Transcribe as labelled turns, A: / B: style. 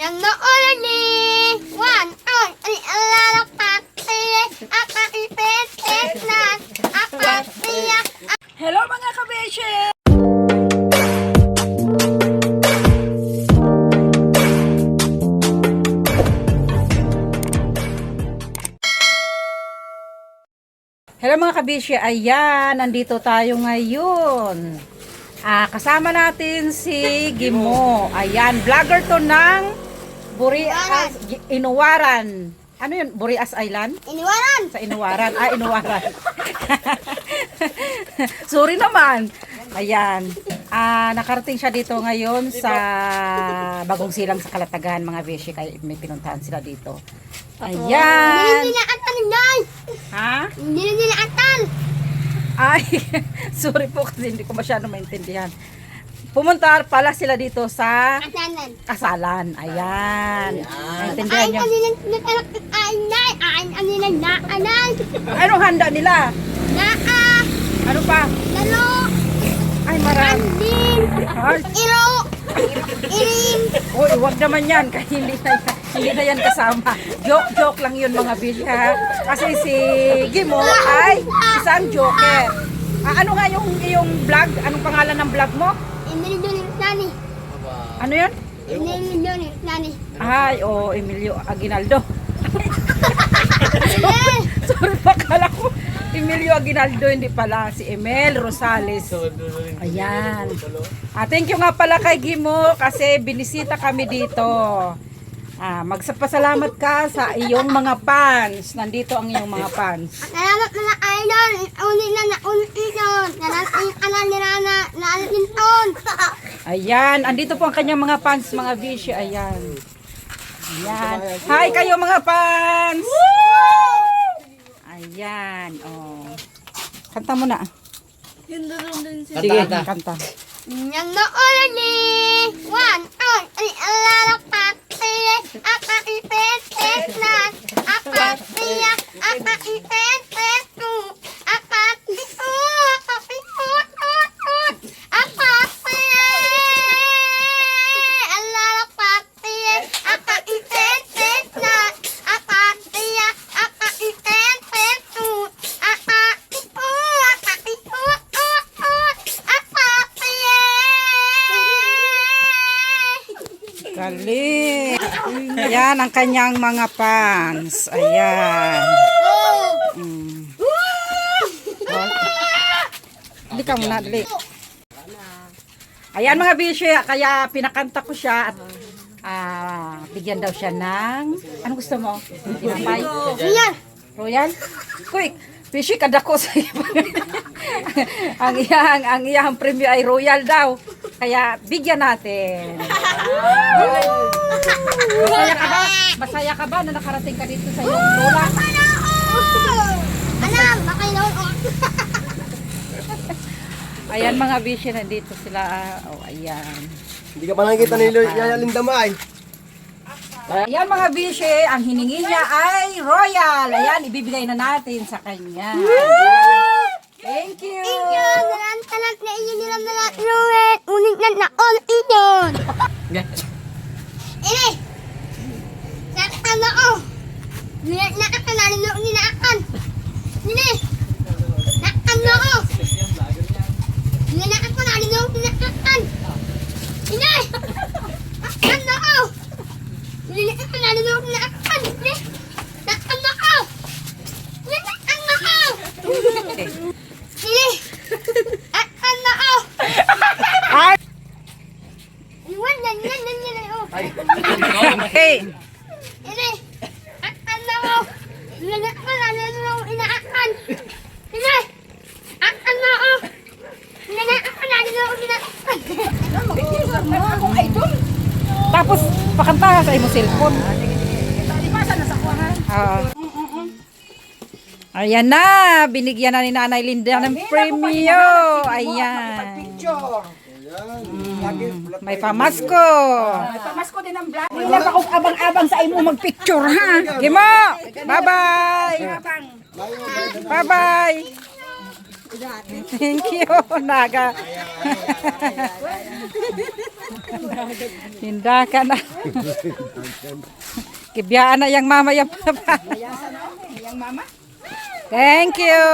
A: Yang noolan ni Juan on ani alalak pati apa ipet na apa siya.
B: Hello mga kabeshe! Hello mga kabisya, ayan, nandito tayo ngayon. Kasama natin si Gimo. Ayan, vlogger to ng Burias, Inuwaran. Ano yun? Burias Island?
A: Iniwaran.
B: Sa Inuwaran. Inuwaran. Sorry naman. Ayan. Nakarating siya dito ngayon sa Bagong Silang sa Kalatagan, mga beshi. Kaya may pinuntahan sila dito. Ayan.
A: Hindi nila atan nay.
B: Ha?
A: Hindi nila atan.
B: Ay, sorry po kasi hindi ko masyado maintindihan. Pumunta pala sila dito sa
A: Asanan.
B: kasalan. Ayan. Naintindihan
A: Ay
B: niyo?
A: kanina ay nay ay kanina na anan.
B: Anong handa nila?
A: Na
B: Ano pa?
A: lalo.
B: Ay, marami.
A: Andin.
B: Ay,
A: Iro. Irin.
B: uy, wag naman yan. Kasi hindi na yan kasama. Joke lang yun mga bisya. Kasi si Gimo ay isang joker. Ano nga yung vlog? Anong pangalan ng vlog mo?
A: Emilio Nani.
B: Ano yun?
A: Emilio Nani.
B: Ay, Emilio Aguinaldo.
A: Eh.
B: Sorry pa, kala ko Emilio Aguinaldo, hindi pala. Si Emel Rosales. Ayan. Thank you nga pala kay Gimo kasi binisita kami dito. Magsapasalamat ka sa iyong mga fans. Nandito ang iyong mga fans.
A: Salamat mga idol. Uni na inon. Nalasin anan ni Rana. Nalasin on.
B: Ayan. Andito po ang kanyang mga fans, mga bishi. Ayan. Ayan. Hi kayo mga fans! Ayan. Kanta mo na. Sige, kanta.
A: Yang noolan ni Juan on ani alalak pati apa ipet na apa siya apa ipet tu apa itu apa pikut apa siya alalak pati apa ipet na apa siya apa ipet tu apa itu apa pikut apa siya.
B: Galing. Ayan ang kanyang mga fans. Ayan. Dali ka muna, dali. Ayan mga bishi, kaya pinakanta ko siya at bigyan daw siya ng, anong gusto mo? Tinapay?
A: Royal.
B: Royal? Quick, bishi kada ko sa ang iyang premyo ay royal daw. Kaya bigyan natin. Masaya ka ba? Masaya ka ba na nakarating ka dito sa iyong lola?
A: Alam, bakay noon.
B: Ayan mga bishi, nandito sila. Ayan.
C: Hindi ka pa nakikita ni Yaya Lindamay.
B: Ayan mga bishi, ang hiningi niya ay royal. Ayan, ibibigay na natin sa kanya. Ayan. Thank you.
A: Nalantalag na inyo nilang nalatruet. Unig na all iyon. Ini. Nakakal na ako. Nakakal na ninaakan. Ini. Nakakal na ako. Ninaakan na ninaakan. Ini. Nakakal na ako. Ninaakan na ninaakan. Ini. Nakakal na ako. Ninaakan na ako. Ini. Nakakal na ako. Iwan yan.
B: Okay.
A: Ini, akan na ako. Nagakal na inaakan. Ini, akan na ako. Nagakal na inaakan.
B: Tapos, pakanta sa imo cellphone. Ayan na, binigyan na ni Nanay Linda ng premyo. Ayan. May pamasko.
D: May pamasko din ang vlog. Wala pa akong abang-abang sa imo magpicture ha.
B: Gimo, bye-bye. Bye-bye. Thank you, Naga. Hinda ka na. Kibiyaan na yung mama yung papa.
D: Yang mama.
B: Thank you.